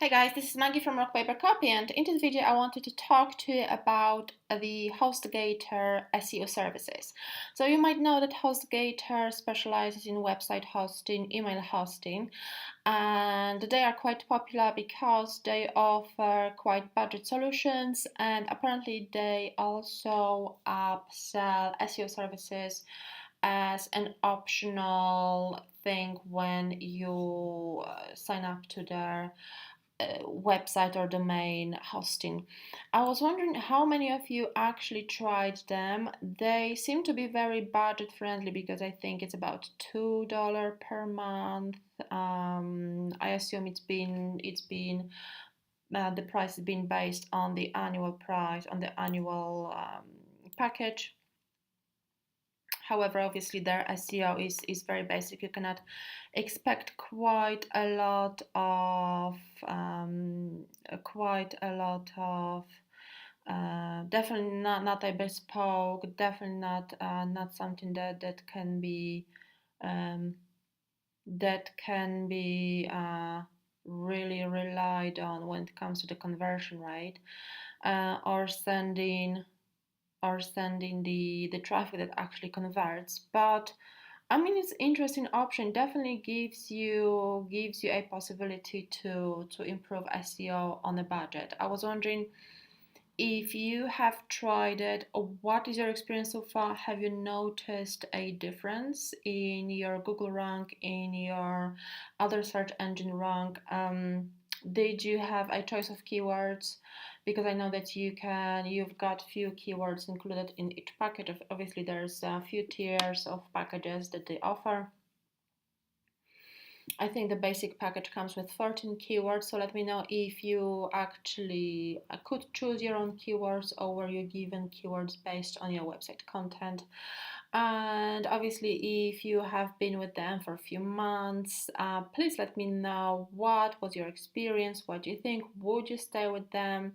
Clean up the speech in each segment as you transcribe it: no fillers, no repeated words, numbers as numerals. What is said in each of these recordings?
Hey guys, this is Maggie from Rock Paper Copy, and in this video I wanted to talk to you about the HostGator SEO services. So you might know that HostGator specializes in website hosting, email hosting, and they are quite popular because they offer quite budget solutions, and apparently they also upsell SEO services as an optional thing when you sign up to their website or domain hosting. I was wondering how many of you actually tried them. They seem to be very budget friendly because I think it's about $2 per month. I assume the price has been based on the annual price on the annual package. However, obviously their SEO is very basic. You cannot expect definitely not a bespoke, definitely not something um, that can be really relied on when it comes to the conversion rate, or sending the traffic that actually converts. But I mean, it's an interesting option. Definitely gives you a possibility to improve SEO on a budget. I was wondering if you have tried it, or what is your experience so far? Have you noticed a difference in your Google rank, in your other search engine rank? Did you have a choice of keywords? Because I know that you've got few keywords included in each package. Obviously, there's a few tiers of packages that they offer. I think the basic package comes with 14 keywords, so let me know if you actually could choose your own keywords, or were you given keywords based on your website content. And obviously, if you have been with them for a few months, please let me know what was your experience, what do you think, would you stay with them?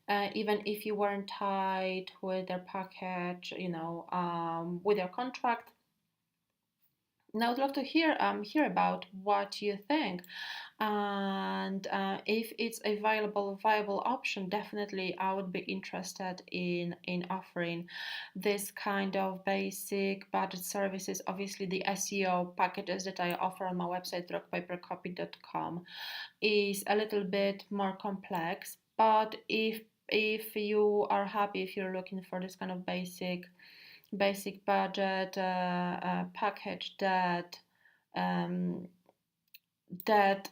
Even if you weren't tied with their package, with their contract. Now, I'd love to hear about what you think, and if it's a viable option. Definitely, I would be interested in offering this kind of basic budget services. Obviously, the SEO packages that I offer on my website rockpapercopy.com is a little bit more complex, but if you are happy, if you're looking for this kind of basic budget package um, that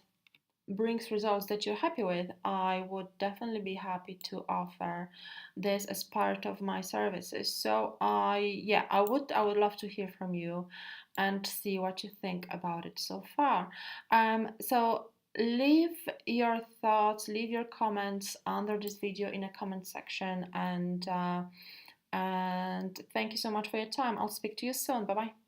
brings results that you're happy with, I would definitely be happy to offer this as part of my services. So I would love to hear from you and see what you think about it so far. So leave your thoughts, leave your comments under this video in a comment section, and thank you so much for your time. I'll speak to you soon. Bye bye.